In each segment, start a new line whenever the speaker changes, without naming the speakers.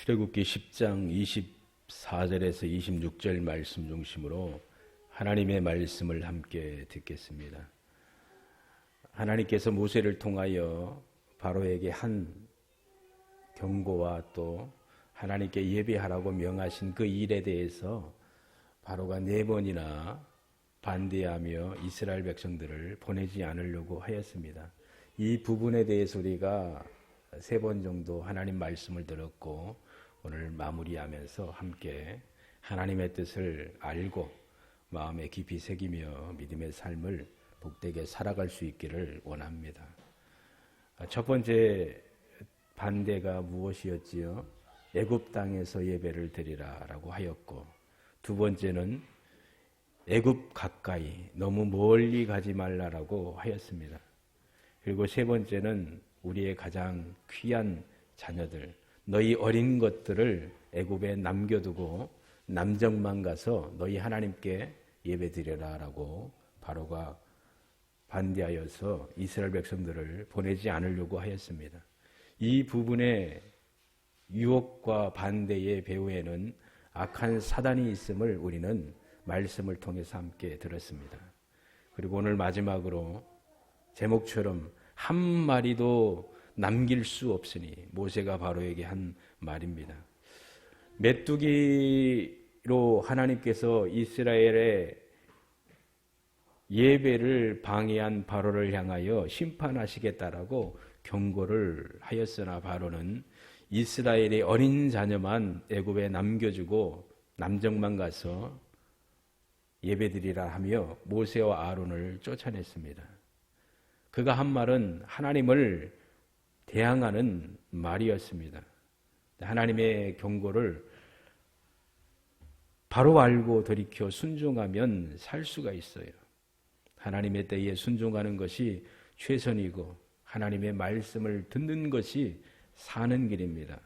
출애굽기 10장 24절에서 26절 말씀 중심으로 하나님의 말씀을 함께 듣겠습니다. 하나님께서 모세를 통하여 바로에게 한 경고와 또 하나님께 예배하라고 명하신 그 일에 대해서 바로가 4번이나 반대하며 이스라엘 백성들을 보내지 않으려고 하였습니다. 이 부분에 대해서 우리가 3번 정도 하나님 말씀을 들었고 오늘 마무리하면서 함께 하나님의 뜻을 알고 마음에 깊이 새기며 믿음의 삶을 복되게 살아갈 수 있기를 원합니다. 첫 번째 반대가 무엇이었지요? 애굽 땅에서 예배를 드리라라고 하였고, 두 번째는 애굽 가까이 너무 멀리 가지 말라라고 하였습니다. 그리고 세 번째는 우리의 가장 귀한 자녀들, 너희 어린 것들을 애굽에 남겨두고 남정만 가서 너희 하나님께 예배드려라라고 바로가 반대하여서 이스라엘 백성들을 보내지 않으려고 하였습니다. 이 부분의 유혹과 반대의 배후에는 악한 사단이 있음을 우리는 말씀을 통해서 함께 들었습니다. 그리고 오늘 마지막으로 제목처럼 한 마리도 남길 수 없으니 모세가 바로에게 한 말입니다. 메뚜기로 하나님께서 이스라엘의 예배를 방해한 바로를 향하여 심판하시겠다라고 경고를 하였으나 바로는 이스라엘의 어린 자녀만 애굽에 남겨주고 남정만 가서 예배드리라 하며 모세와 아론을 쫓아냈습니다. 그가 한 말은 하나님을 대항하는 말이었습니다. 하나님의 경고를 바로 알고 돌이켜 순종하면 살 수가 있어요. 하나님의 때에 순종하는 것이 최선이고 하나님의 말씀을 듣는 것이 사는 길입니다.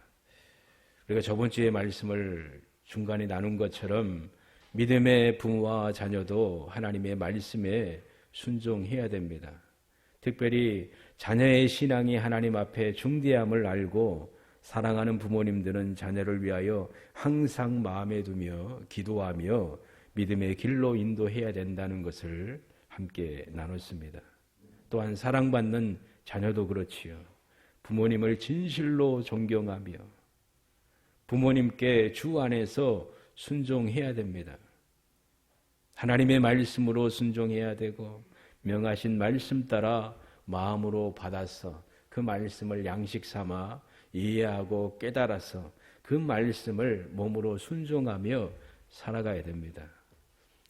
우리가 저번 주에 말씀을 중간에 나눈 것처럼 믿음의 부모와 자녀도 하나님의 말씀에 순종해야 됩니다. 특별히 자녀의 신앙이 하나님 앞에 중대함을 알고 사랑하는 부모님들은 자녀를 위하여 항상 마음에 두며 기도하며 믿음의 길로 인도해야 된다는 것을 함께 나눴습니다. 또한 사랑받는 자녀도 그렇지요. 부모님을 진실로 존경하며 부모님께 주 안에서 순종해야 됩니다. 하나님의 말씀으로 순종해야 되고 명하신 말씀 따라 마음으로 받아서 그 말씀을 양식 삼아 이해하고 깨달아서 그 말씀을 몸으로 순종하며 살아가야 됩니다.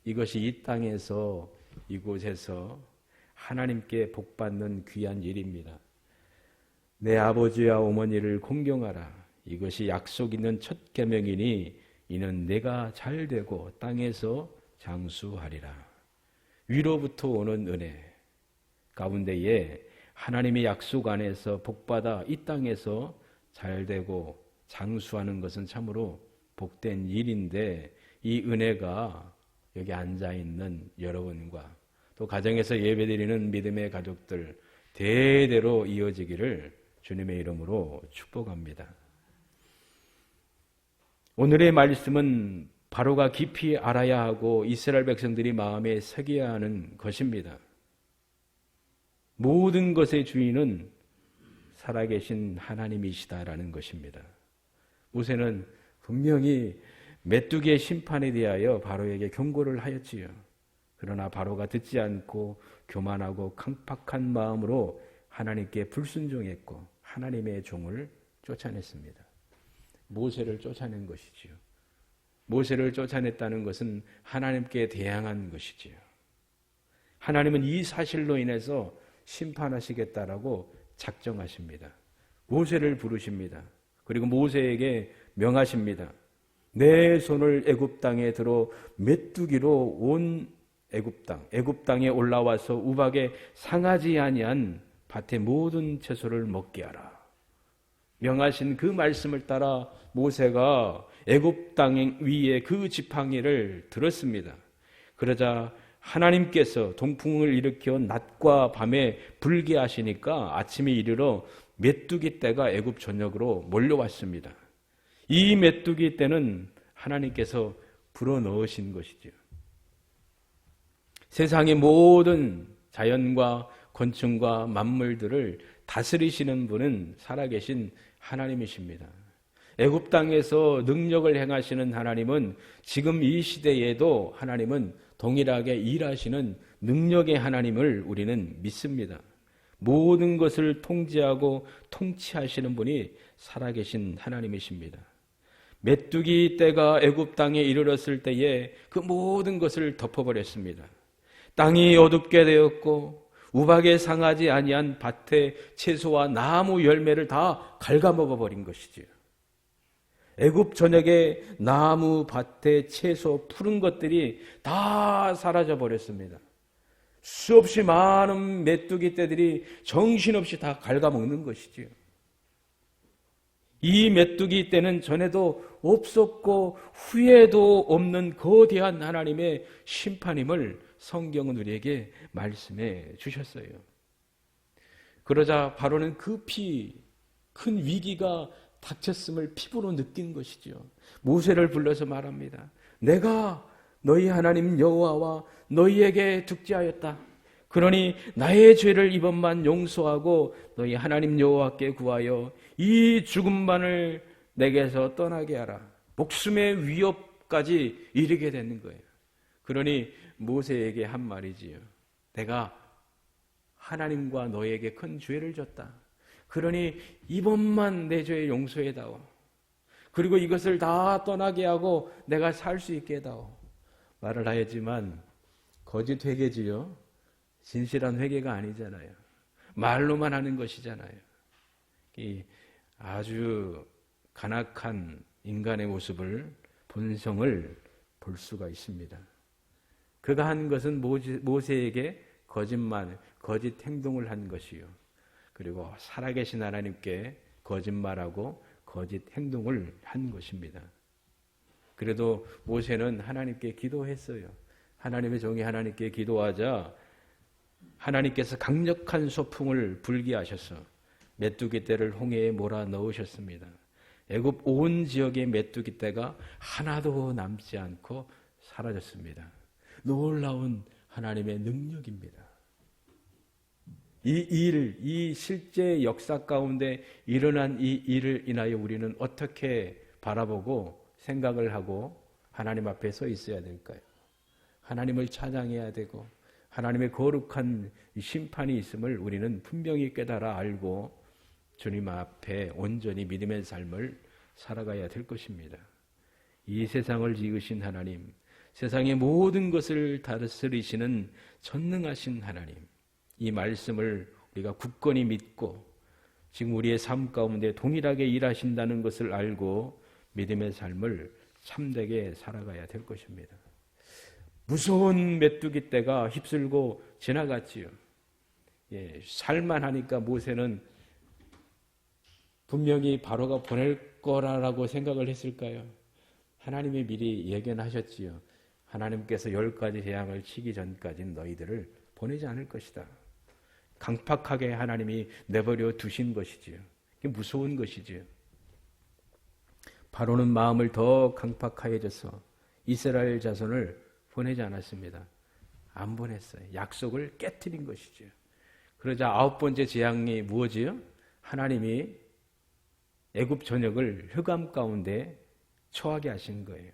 이것이 이 땅에서 이곳에서 하나님께 복받는 귀한 일입니다. 내 아버지와 어머니를 공경하라. 이것이 약속 있는 첫 계명이니 이는 내가 잘되고 땅에서 장수하리라. 위로부터 오는 은혜 가운데에 하나님의 약속 안에서 복받아 이 땅에서 잘되고 장수하는 것은 참으로 복된 일인데 이 은혜가 여기 앉아있는 여러분과 또 가정에서 예배드리는 믿음의 가족들 대대로 이어지기를 주님의 이름으로 축복합니다. 오늘의 말씀은 바로가 깊이 알아야 하고 이스라엘 백성들이 마음에 새겨야 하는 것입니다. 모든 것의 주인은 살아계신 하나님이시다라는 것입니다. 모세는 분명히 메뚜기의 심판에 대하여 바로에게 경고를 하였지요. 그러나 바로가 듣지 않고 교만하고 강팍한 마음으로 하나님께 불순종했고 하나님의 종을 쫓아냈습니다. 모세를 쫓아낸 것이지요. 모세를 쫓아냈다는 것은 하나님께 대항한 것이지요. 하나님은 이 사실로 인해서 심판하시겠다라고 작정하십니다. 모세를 부르십니다. 그리고 모세에게 명하십니다. 내 손을 애굽 땅에 들어 메뚜기로 온 애굽 땅에 올라와서 우박에 상하지 아니한 밭의 모든 채소를 먹게 하라. 명하신 그 말씀을 따라 모세가 애굽 땅 위에 그 지팡이를 들었습니다. 그러자 하나님께서 동풍을 일으켜 낮과 밤에 불게 하시니까 아침에 이르러 메뚜기 떼가 애굽 전역으로 몰려왔습니다. 이 메뚜기 떼는 하나님께서 불어넣으신 것이죠. 세상의 모든 자연과 곤충과 만물들을 다스리시는 분은 살아계신 하나님이십니다. 애굽 땅에서 능력을 행하시는 하나님은 지금 이 시대에도 하나님은 동일하게 일하시는 능력의 하나님을 우리는 믿습니다. 모든 것을 통제하고 통치하시는 분이 살아계신 하나님이십니다. 메뚜기 떼가 애굽 땅에 이르렀을 때에 그 모든 것을 덮어버렸습니다. 땅이 어둡게 되었고 우박에 상하지 아니한 밭의 채소와 나무 열매를 다 갉아먹어버린 것이지요. 애굽 전역의 나무, 밭의 채소, 푸른 것들이 다 사라져 버렸습니다. 수없이 많은 메뚜기 떼들이 정신없이 다 갉아먹는 것이지요. 이 메뚜기 떼는 전에도 없었고 후에도 없는 거대한 하나님의 심판임을 성경은 우리에게 말씀해 주셨어요. 그러자 바로는 급히 큰 위기가 닥쳤음을 피부로 느낀 것이죠. 모세를 불러서 말합니다. 내가 너희 하나님 여호와와 너희에게 득죄하였다. 그러니 나의 죄를 이번만 용서하고 너희 하나님 여호와께 구하여 이 죽음만을 내게서 떠나게 하라. 목숨의 위협까지 이르게 되는 거예요. 그러니 모세에게 한 말이지요. 내가 하나님과 너에게 큰 죄를 졌다. 그러니 이번만 내 죄 용서해다오. 그리고 이것을 다 떠나게 하고 내가 살 수 있게 해다오. 말을 하였지만 거짓 회개지요. 진실한 회개가 아니잖아요. 말로만 하는 것이잖아요. 이 아주 간악한 인간의 모습을, 본성을 볼 수가 있습니다. 그가 한 것은 모세에게 거짓말, 거짓 행동을 한 것이요. 그리고 살아계신 하나님께 거짓말하고 거짓 행동을 한 것입니다. 그래도 모세는 하나님께 기도했어요. 하나님의 종이 하나님께 기도하자 하나님께서 강력한 소풍을 불게 하셔서 메뚜기 떼를 홍해에 몰아 넣으셨습니다. 애굽 온 지역의 메뚜기 떼가 하나도 남지 않고 사라졌습니다. 놀라운 하나님의 능력입니다. 이 실제 역사 가운데 일어난 이 일을 인하여 우리는 어떻게 바라보고 생각을 하고 하나님 앞에 서 있어야 될까요? 하나님을 찬양해야 되고 하나님의 거룩한 심판이 있음을 우리는 분명히 깨달아 알고 주님 앞에 온전히 믿음의 삶을 살아가야 될 것입니다. 이 세상을 지으신 하나님, 세상의 모든 것을 다스리시는 전능하신 하나님, 이 말씀을 우리가 굳건히 믿고 지금 우리의 삶 가운데 동일하게 일하신다는 것을 알고 믿음의 삶을 참되게 살아가야 될 것입니다. 무서운 메뚜기 떼가 휩쓸고 지나갔지요. 살만하니까 모세는 분명히 바로가 보낼 거라고 생각을 했을까요? 하나님이 미리 예견하셨지요. 하나님께서 10가지 재앙을 치기 전까지는 너희들을 보내지 않을 것이다. 강팍하게 하나님이 내버려 두신 것이지요. 이게 무서운 것이지요. 바로는 마음을 더 강팍하여져서 이스라엘 자손을 보내지 않았습니다. 안 보냈어요. 약속을 깨트린 것이죠. 그러자 9번째 재앙이 무엇이요? 하나님이 애굽 전역을 흑암 가운데 처하게 하신 거예요.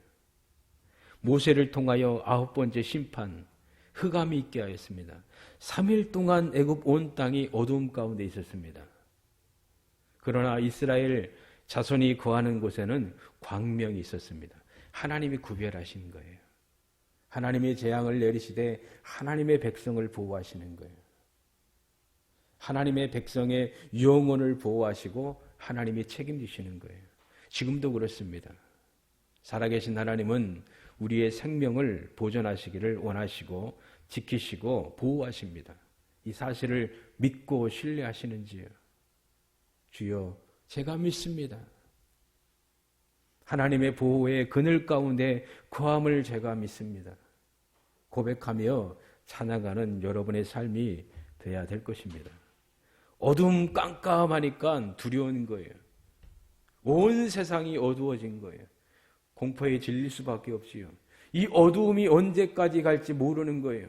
모세를 통하여 9번째 심판, 흑암이 있게 하였습니다. 3일 동안 애굽 온 땅이 어두움 가운데 있었습니다. 그러나 이스라엘 자손이 거하는 곳에는 광명이 있었습니다. 하나님이 구별하신 거예요. 하나님의 재앙을 내리시되 하나님의 백성을 보호하시는 거예요. 하나님의 백성의 영혼을 보호하시고 하나님이 책임지시는 거예요. 지금도 그렇습니다. 살아계신 하나님은 우리의 생명을 보존하시기를 원하시고 지키시고 보호하십니다. 이 사실을 믿고 신뢰하시는지요? 주여, 제가 믿습니다. 하나님의 보호의 그늘 가운데 거함을 제가 믿습니다. 고백하며 찬양하는 여러분의 삶이 되어야 될 것입니다. 어둠 깜깜하니까 두려운 거예요. 온 세상이 어두워진 거예요. 공포에 질릴 수밖에 없지요. 이 어두움이 언제까지 갈지 모르는 거예요.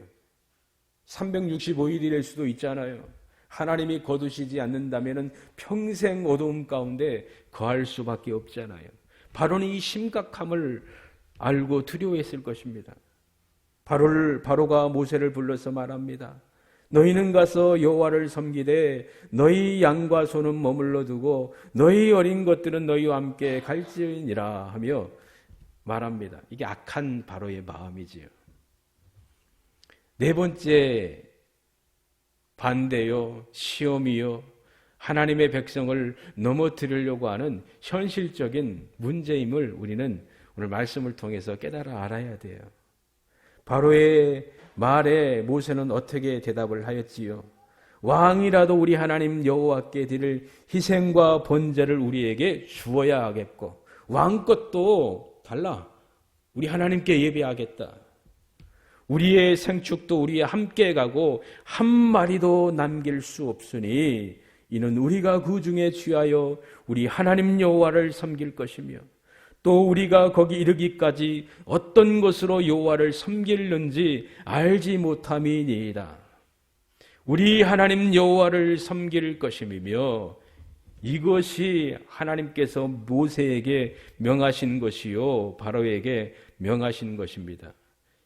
365일일 수도 있잖아요. 하나님이 거두시지 않는다면 평생 어두움 가운데 거할 수밖에 없잖아요. 바로는 이 심각함을 알고 두려워했을 것입니다. 바로가 모세를 불러서 말합니다. 너희는 가서 여호와를 섬기되 너희 양과 소는 머물러 두고 너희 어린 것들은 너희와 함께 갈지니라 하며 말합니다. 이게 악한 바로의 마음이지요. 네 번째, 반대요, 시험이요, 하나님의 백성을 넘어뜨리려고 하는 현실적인 문제임을 우리는 오늘 말씀을 통해서 깨달아 알아야 돼요. 바로의 말에 모세는 어떻게 대답을 하였지요? 왕이라도 우리 하나님 여호와께 드릴 희생과 번제를 우리에게 주어야 하겠고, 왕 것도 달라. 우리 하나님께 예배하겠다. 우리의 생축도 우리와 함께 가고 한 마리도 남길 수 없으니 이는 우리가 그 중에 취하여 우리 하나님 여호와를 섬길 것이며 또 우리가 거기 이르기까지 어떤 것으로 여호와를 섬길는지 알지 못함이니이다. 우리 하나님 여호와를 섬길 것임이며 이것이 하나님께서 모세에게 명하신 것이요 바로에게 명하신 것입니다.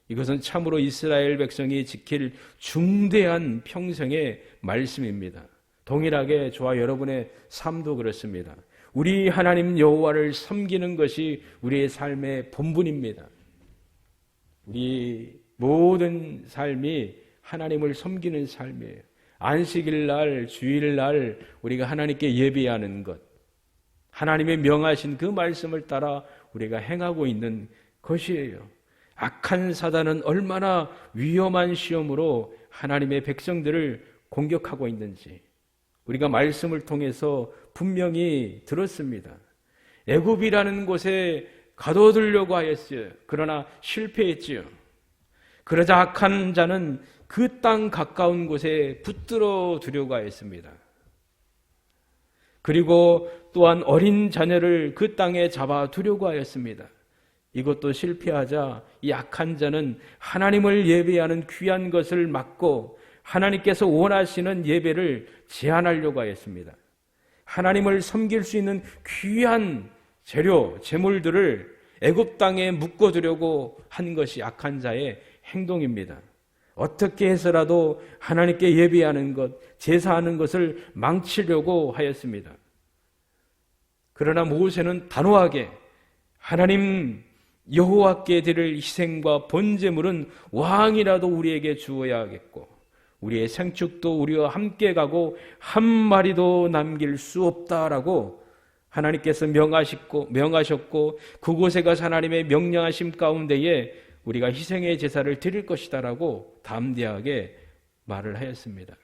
이것은 참으로 이스라엘 백성이 지킬 중대한 평생의 말씀입니다. 동일하게 저와 여러분의 삶도 그렇습니다. 우리 하나님 여호와를 섬기는 것이 우리의 삶의 본분입니다. 우리 모든 삶이 하나님을 섬기는 삶이에요. 안식일날, 주일날 우리가 하나님께 예배하는 것, 하나님의 명하신 그 말씀을 따라 우리가 행하고 있는 것이에요. 악한 사단은 얼마나 위험한 시험으로 하나님의 백성들을 공격하고 있는지 우리가 말씀을 통해서 분명히 들었습니다. 애굽이라는 곳에 가둬두려고 하였어요. 그러나 실패했지요. 그러자 악한 자는 그 땅 가까운 곳에 붙들어 두려고 하였습니다. 그리고 또한 어린 자녀를 그 땅에 잡아 두려고 하였습니다. 이것도 실패하자 이 악한 자는 하나님을 예배하는 귀한 것을 막고 하나님께서 원하시는 예배를 제한하려고 하였습니다. 하나님을 섬길 수 있는 귀한 재료, 재물들을 애굽 땅에 묶어두려고 한 것이 악한 자의 행동입니다. 어떻게 해서라도 하나님께 예배하는 것, 제사하는 것을 망치려고 하였습니다. 그러나 모세는 단호하게 하나님 여호와께 드릴 희생과 번제물은 왕이라도 우리에게 주어야 하겠고 우리의 생축도 우리와 함께 가고 한 마리도 남길 수 없다라고 하나님께서 명하셨고 그곳에 가서 하나님의 명령하심 가운데에 우리가 희생의 제사를 드릴 것이다라고 담대하게 말을 하였습니다.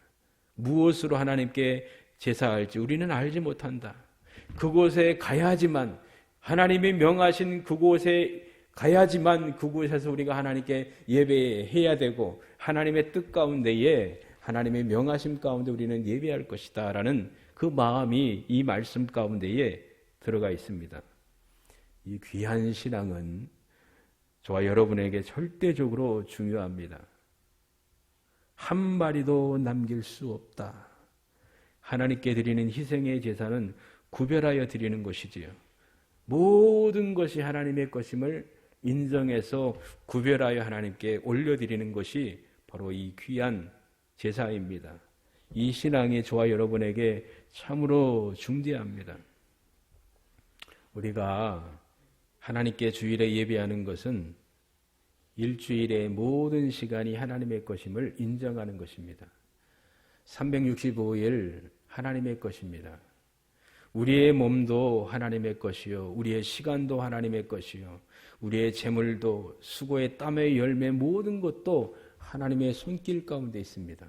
무엇으로 하나님께 제사할지 우리는 알지 못한다. 그곳에 가야지만 하나님이 명하신 그곳에 가야지만 그곳에서 우리가 하나님께 예배해야 되고 하나님의 뜻 가운데에 하나님의 명하심 가운데 우리는 예배할 것이다 라는 그 마음이 이 말씀 가운데에 들어가 있습니다. 이 귀한 신앙은 저와 여러분에게 절대적으로 중요합니다. 한 마리도 남길 수 없다. 하나님께 드리는 희생의 제사는 구별하여 드리는 것이지요. 모든 것이 하나님의 것임을 인정해서 구별하여 하나님께 올려드리는 것이 바로 이 귀한 제사입니다. 이 신앙이 저와 여러분에게 참으로 중대합니다. 우리가 하나님께 주일에 예배하는 것은 일주일의 모든 시간이 하나님의 것임을 인정하는 것입니다. 365일 하나님의 것입니다. 우리의 몸도 하나님의 것이요, 우리의 시간도 하나님의 것이요, 우리의 재물도 수고의 땀의 열매 모든 것도 하나님의 손길 가운데 있습니다.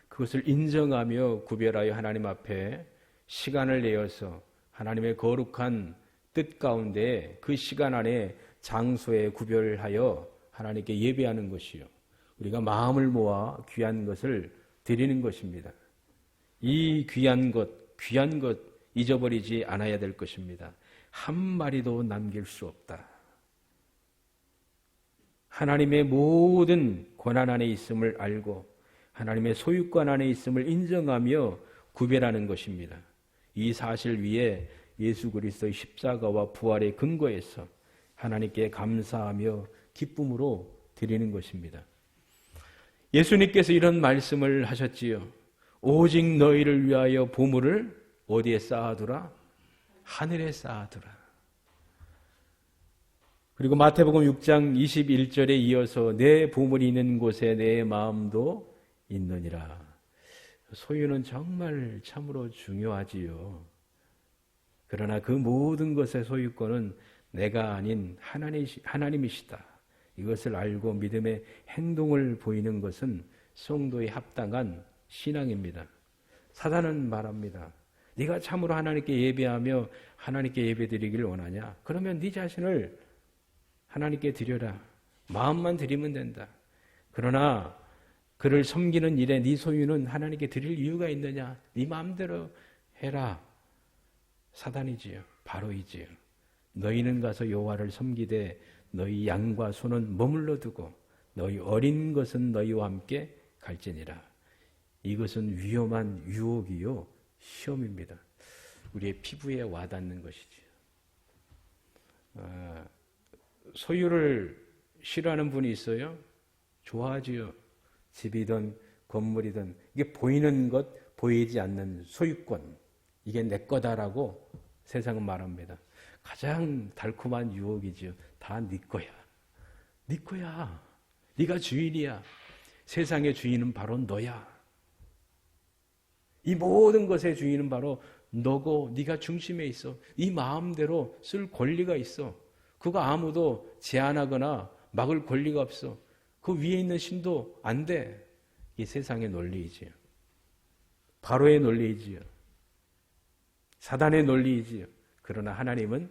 그것을 인정하며 구별하여 하나님 앞에 시간을 내어서 하나님의 거룩한 뜻 가운데 그 시간 안에 장소에 구별하여 하나님께 예배하는 것이요, 우리가 마음을 모아 귀한 것을 드리는 것입니다. 이 귀한 것 잊어버리지 않아야 될 것입니다. 한 마리도 남길 수 없다. 하나님의 모든 권한 안에 있음을 알고 하나님의 소유권 안에 있음을 인정하며 구별하는 것입니다. 이 사실 위에 예수 그리스도의 십자가와 부활의 근거에서 하나님께 감사하며 기쁨으로 드리는 것입니다. 예수님께서 이런 말씀을 하셨지요. 오직 너희를 위하여 보물을 어디에 쌓아두라? 하늘에 쌓아두라. 그리고 마태복음 6장 21절에 이어서 내 보물이 있는 곳에 내 마음도 있느니라. 소유는 정말 참으로 중요하지요. 그러나 그 모든 것의 소유권은 내가 아닌 하나님이시다. 이것을 알고 믿음의 행동을 보이는 것은 성도의 합당한 신앙입니다. 사단은 말합니다. 네가 참으로 하나님께 예배하며 하나님께 예배드리기를 원하냐? 그러면 네 자신을 하나님께 드려라. 마음만 드리면 된다. 그러나 그를 섬기는 일에 네 소유는 하나님께 드릴 이유가 있느냐? 네 마음대로 해라. 사단이지요. 바로이지요. 너희는 가서 여호와를 섬기되 너희 양과 소는 머물러 두고 너희 어린 것은 너희와 함께 갈지니라. 이것은 위험한 유혹이요 시험입니다. 우리의 피부에 와닿는 것이지요. 소유를 싫어하는 분이 있어요? 좋아하지요. 집이든 건물이든 이게 보이는 것, 보이지 않는 소유권, 이게 내 거다라고 세상은 말합니다. 가장 달콤한 유혹이지요. 다 네 거야. 네 거야. 네가 주인이야. 세상의 주인은 바로 너야. 이 모든 것의 주인은 바로 너고 네가 중심에 있어. 이 마음대로 쓸 권리가 있어. 그거 아무도 제한하거나 막을 권리가 없어. 그 위에 있는 신도 안 돼. 이 세상의 논리이지요. 바로의 논리이지요. 사단의 논리이지요. 그러나 하나님은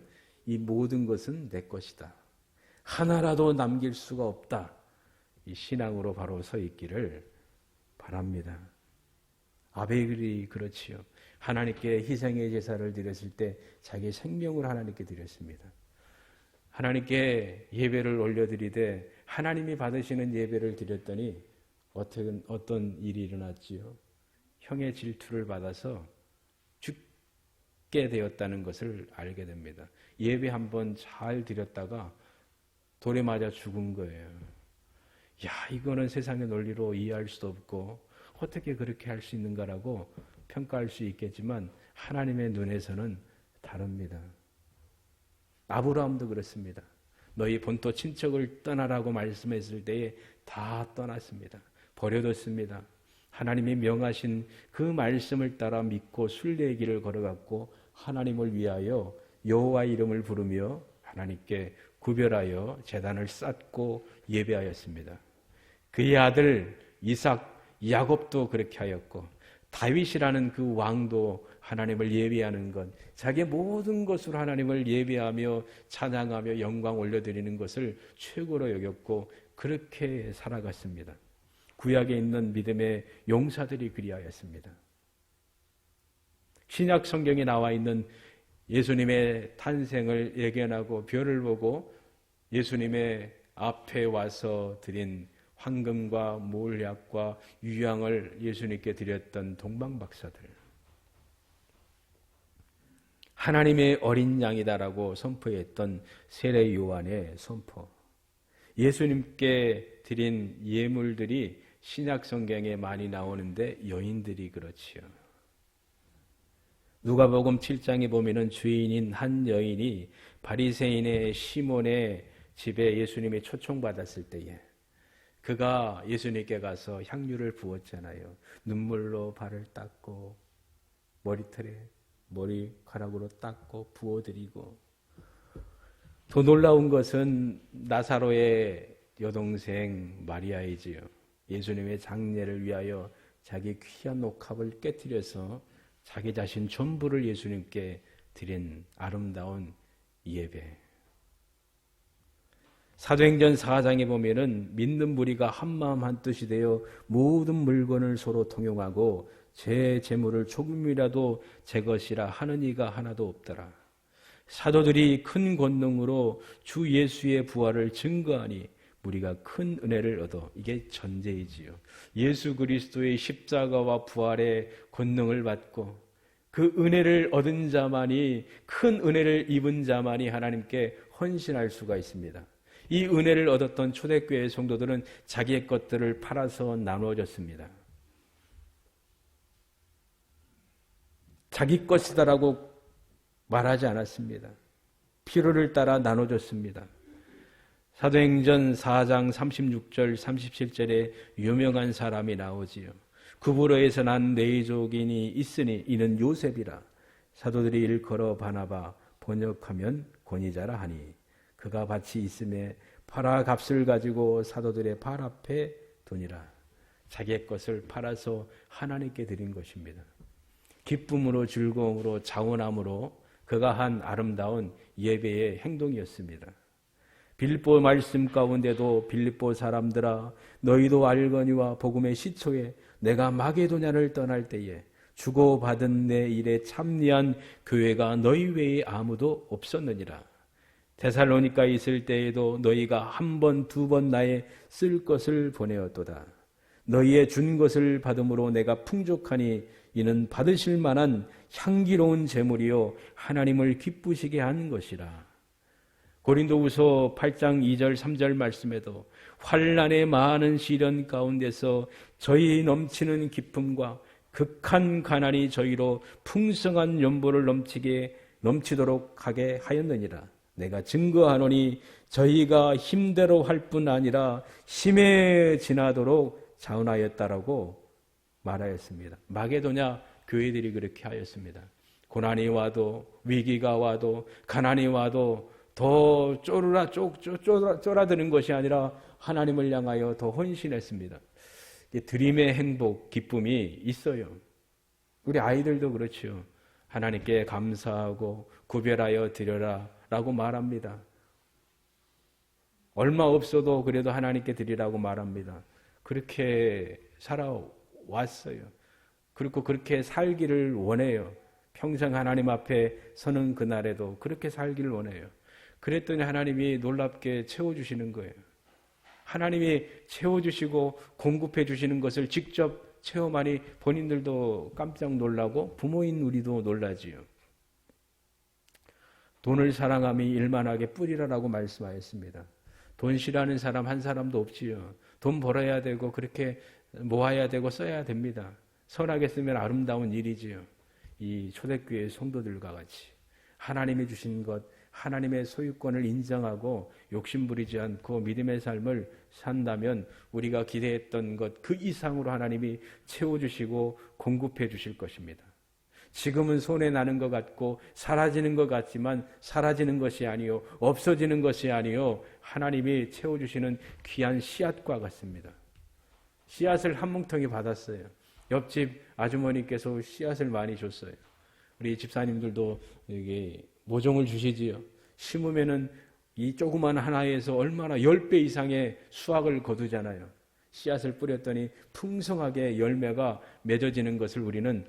이 모든 것은 내 것이다. 하나라도 남길 수가 없다. 이 신앙으로 바로 서 있기를 바랍니다. 아벨이 그렇지요. 하나님께 희생의 제사를 드렸을 때 자기 생명을 하나님께 드렸습니다. 하나님께 예배를 올려드리되 하나님이 받으시는 예배를 드렸더니 어떤 일이 일어났지요? 형의 질투를 받아서 죽게 되었다는 것을 알게 됩니다. 예배 한번 잘 드렸다가 돌에 맞아 죽은 거예요. 야, 이거는 세상의 논리로 이해할 수도 없고 어떻게 그렇게 할 수 있는가라고 평가할 수 있겠지만 하나님의 눈에서는 다릅니다. 아브라함도 그렇습니다. 너희 본토 친척을 떠나라고 말씀했을 때에 다 떠났습니다. 버려뒀습니다. 하나님이 명하신 그 말씀을 따라 믿고 순례의 길을 걸어갔고 하나님을 위하여 여호와 이름을 부르며 하나님께 구별하여 제단을 쌓고 예배하였습니다. 그의 아들 이삭, 야곱도 그렇게 하였고 다윗이라는 그 왕도 하나님을 예배하는 것, 자기의 모든 것으로 하나님을 예배하며 찬양하며 영광 올려드리는 것을 최고로 여겼고 그렇게 살아갔습니다. 구약에 있는 믿음의 용사들이 그리하였습니다. 신약 성경에 나와 있는 예수님의 탄생을 예견하고 별을 보고 예수님의 앞에 와서 드린 황금과 몰약과 유향을 예수님께 드렸던 동방박사들, 하나님의 어린 양이다라고 선포했던 세례 요한의 선포, 예수님께 드린 예물들이 신약 성경에 많이 나오는데 여인들이 그렇지요. 누가복음 7장에 보면은 주인인 한 여인이 바리새인의 시몬의 집에 예수님이 초청받았을 때에 그가 예수님께 가서 향유를 부었잖아요. 눈물로 발을 닦고 머리털에 머리카락으로 닦고 부어드리고, 더 놀라운 것은 나사로의 여동생 마리아이지요. 예수님의 장례를 위하여 자기 귀한 옥합을 깨뜨려서 자기 자신 전부를 예수님께 드린 아름다운 예배. 사도행전 4장에 보면은 믿는 무리가 한마음 한뜻이 되어 모든 물건을 서로 통용하고 제 재물을 조금이라도 제 것이라 하는 이가 하나도 없더라. 사도들이 큰 권능으로 주 예수의 부활을 증거하니 우리가 큰 은혜를 얻어. 이게 전제이지요. 예수 그리스도의 십자가와 부활의 권능을 받고 그 은혜를 얻은 자만이, 큰 은혜를 입은 자만이 하나님께 헌신할 수가 있습니다. 이 은혜를 얻었던 초대교회 성도들은 자기의 것들을 팔아서 나누어졌습니다. 자기 것이다라고 말하지 않았습니다. 필요를 따라 나눠줬습니다. 사도행전 4장 36절 37절에 유명한 사람이 나오지요. 구브로에서 난 네이족인이 있으니 이는 요셉이라. 사도들이 일컬어 바나바, 번역하면 권위자라 하니 그가 밭이 있음에 팔아 값을 가지고 사도들의 발 앞에 두니라. 자기의 것을 팔아서 하나님께 드린 것입니다. 기쁨으로, 즐거움으로, 자원함으로 그가 한 아름다운 예배의 행동이었습니다. 빌립보 말씀 가운데도 빌립보 사람들아 너희도 알거니와 복음의 시초에 내가 마게도냐를 떠날 때에 주고받은 내 일에 참여한 교회가 너희 외에 아무도 없었느니라. 데살로니가에 있을 때에도 너희가 한 번, 두 번 나의 쓸 것을 보내었도다. 너희의 준 것을 받음으로 내가 풍족하니 이는 받으실 만한 향기로운 제물이요 하나님을 기쁘시게 하는 것이라. 고린도후서 8장 2절 3절 말씀에도 환난의 많은 시련 가운데서 저희 넘치는 기쁨과 극한 가난이 저희로 풍성한 연보를 넘치도록 하게 하였느니라. 내가 증거하노니 저희가 힘대로 할 뿐 아니라 힘에 지나도록 자원하였다라고 말하였습니다. 마게도냐 교회들이 그렇게 하였습니다. 고난이 와도, 위기가 와도, 가난이 와도 더 쫄아드는 것이 아니라 하나님을 향하여 더 헌신했습니다. 드림의 행복, 기쁨이 있어요. 우리 아이들도 그렇죠. 하나님께 감사하고 구별하여 드려라 라고 말합니다. 얼마 없어도 그래도 하나님께 드리라고 말합니다. 그렇게 살아왔어요. 그리고 그렇게 살기를 원해요. 평생 하나님 앞에 서는 그날에도 그렇게 살기를 원해요. 그랬더니 하나님이 놀랍게 채워주시는 거예요. 하나님이 채워주시고 공급해 주시는 것을 직접 체험하니 본인들도 깜짝 놀라고 부모인 우리도 놀라지요. 돈을 사랑함이 일만하게 뿌리라라고 말씀하였습니다. 돈 싫어하는 사람 한 사람도 없지요. 돈 벌어야 되고 그렇게 모아야 되고 써야 됩니다. 선하게 쓰면 아름다운 일이지요. 이 초대교회 성도들과 같이 하나님이 주신 것, 하나님의 소유권을 인정하고 욕심부리지 않고 믿음의 삶을 산다면 우리가 기대했던 것 그 이상으로 하나님이 채워주시고 공급해 주실 것입니다. 지금은 손에 나는 것 같고 사라지는 것 같지만 사라지는 것이 아니요 없어지는 것이 아니요 하나님이 채워주시는 귀한 씨앗과 같습니다. 씨앗을 한 뭉텅이 받았어요. 옆집 아주머니께서 씨앗을 많이 줬어요. 우리 집사님들도 여기 모종을 주시지요. 심으면은 이 조그만 하나에서 얼마나 10배 이상의 수확을 거두잖아요. 씨앗을 뿌렸더니 풍성하게 열매가 맺어지는 것을 우리는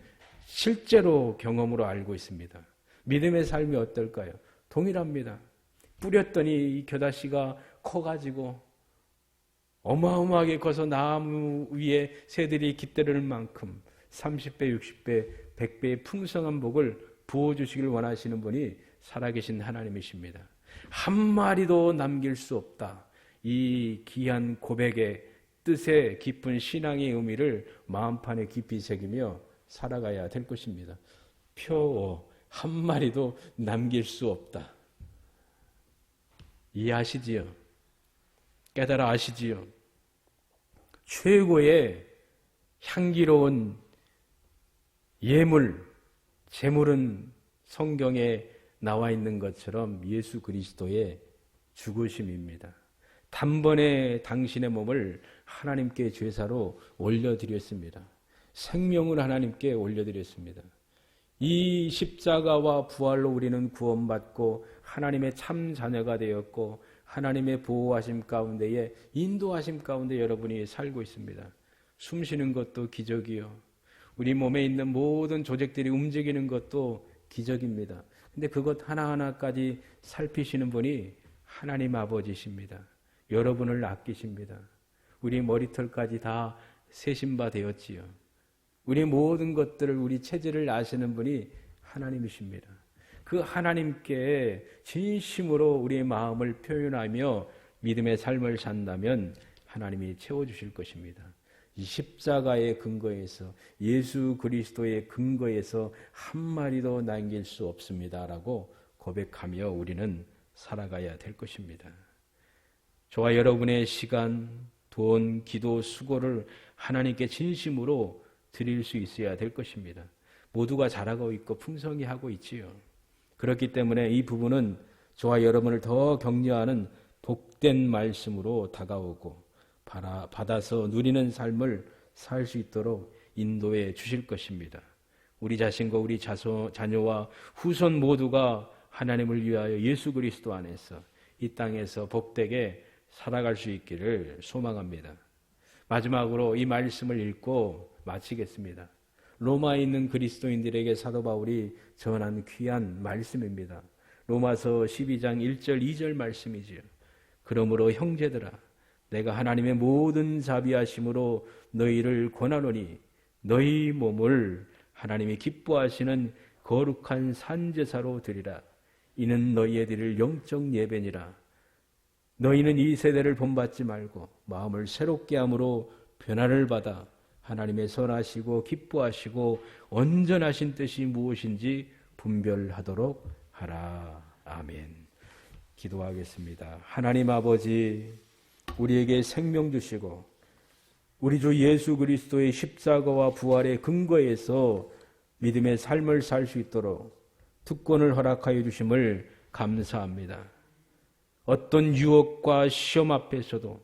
실제로 경험으로 알고 있습니다. 믿음의 삶이 어떨까요? 동일합니다. 뿌렸더니 이 겨다씨가 커가지고 어마어마하게 커서 나무 위에 새들이 깃들을 만큼 30배, 60배, 100배의 풍성한 복을 부어주시길 원하시는 분이 살아계신 하나님이십니다. 한 마리도 남길 수 없다. 이 귀한 고백의 뜻에 깊은 신앙의 의미를 마음판에 깊이 새기며 살아가야 될 것입니다. 표 한 마리도 남길 수 없다. 이해하시지요? 깨달아 아시지요? 최고의 향기로운 예물, 제물은 성경에 나와 있는 것처럼 예수 그리스도의 죽으심입니다. 단번에 당신의 몸을 하나님께 제사로 올려드렸습니다. 생명을 하나님께 올려드렸습니다. 이 십자가와 부활로 우리는 구원받고 하나님의 참 자녀가 되었고 하나님의 보호하심 가운데에 인도하심 가운데 여러분이 살고 있습니다. 숨 쉬는 것도 기적이요. 우리 몸에 있는 모든 조직들이 움직이는 것도 기적입니다. 근데 그것 하나하나까지 살피시는 분이 하나님 아버지십니다. 여러분을 아끼십니다. 우리 머리털까지 다 세신 바 되었지요. 우리 모든 것들을, 우리 체질을 아시는 분이 하나님이십니다. 그 하나님께 진심으로 우리의 마음을 표현하며 믿음의 삶을 산다면 하나님이 채워주실 것입니다. 이 십자가의 근거에서, 예수 그리스도의 근거에서 한 마디도 남길 수 없습니다라고 고백하며 우리는 살아가야 될 것입니다. 저와 여러분의 시간, 돈, 기도, 수고를 하나님께 진심으로 드릴 수 있어야 될 것입니다. 모두가 잘하고 있고 풍성히하고 있지요. 그렇기 때문에 이 부분은 저와 여러분을 더 격려하는 복된 말씀으로 다가오고 받아서 누리는 삶을 살 수 있도록 인도해 주실 것입니다. 우리 자신과 우리 자녀와 후손 모두가 하나님을 위하여 예수 그리스도 안에서 이 땅에서 복되게 살아갈 수 있기를 소망합니다. 마지막으로 이 말씀을 읽고 마치겠습니다. 로마에 있는 그리스도인들에게 사도 바울이 전한 귀한 말씀입니다. 로마서 12장 1절 2절 말씀이지요. 그러므로 형제들아, 내가 하나님의 모든 자비하심으로 너희를 권하노니 너희 몸을 하나님이 기뻐하시는 거룩한 산제사로 드리라. 이는 너희의 드릴 영적 예배니라. 너희는 이 세대를 본받지 말고 마음을 새롭게 함으로 변화를 받아 하나님의 선하시고 기뻐하시고 온전하신 뜻이 무엇인지 분별하도록 하라. 아멘. 기도하겠습니다. 하나님 아버지, 우리에게 생명 주시고 우리 주 예수 그리스도의 십자가와 부활의 근거에서 믿음의 삶을 살 수 있도록 특권을 허락하여 주심을 감사합니다. 어떤 유혹과 시험 앞에서도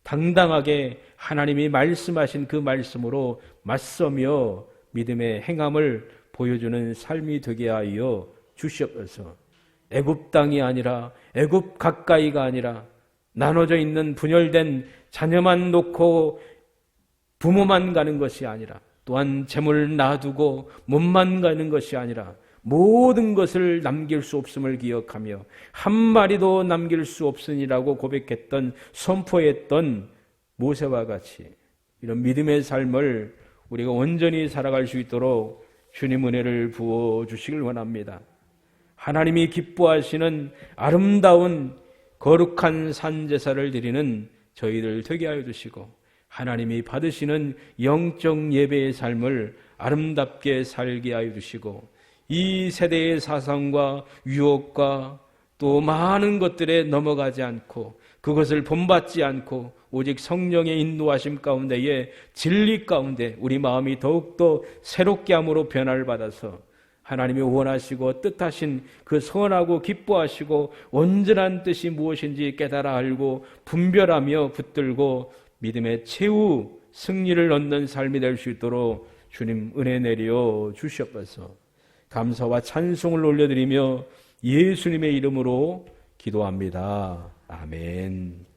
당당하게 하나님이 말씀하신 그 말씀으로 맞서며 믿음의 행함을 보여주는 삶이 되게 하여 주시옵소서. 애굽 땅이 아니라, 애굽 가까이가 아니라 나눠져 있는 분열된 자녀만 놓고 부모만 가는 것이 아니라, 또한 재물 놔두고 몸만 가는 것이 아니라 모든 것을 남길 수 없음을 기억하며 한 마리도 남길 수 없으니라고 고백했던, 선포했던 모세와 같이 이런 믿음의 삶을 우리가 온전히 살아갈 수 있도록 주님 은혜를 부어주시길 원합니다. 하나님이 기뻐하시는 아름다운 거룩한 산제사를 드리는 저희들 되게 하여 주시고, 하나님이 받으시는 영적 예배의 삶을 아름답게 살게 하여 주시고, 이 세대의 사상과 유혹과 또 많은 것들에 넘어가지 않고 그것을 본받지 않고 오직 성령의 인도하심 가운데에 진리 가운데 우리 마음이 더욱더 새롭게 함으로 변화를 받아서 하나님이 원하시고 뜻하신 그 선하고 기뻐하시고 온전한 뜻이 무엇인지 깨달아 알고 분별하며 붙들고 믿음의 최후 승리를 얻는 삶이 될 수 있도록 주님 은혜 내려 주시옵소서. 감사와 찬송을 올려드리며 예수님의 이름으로 기도합니다. 아멘.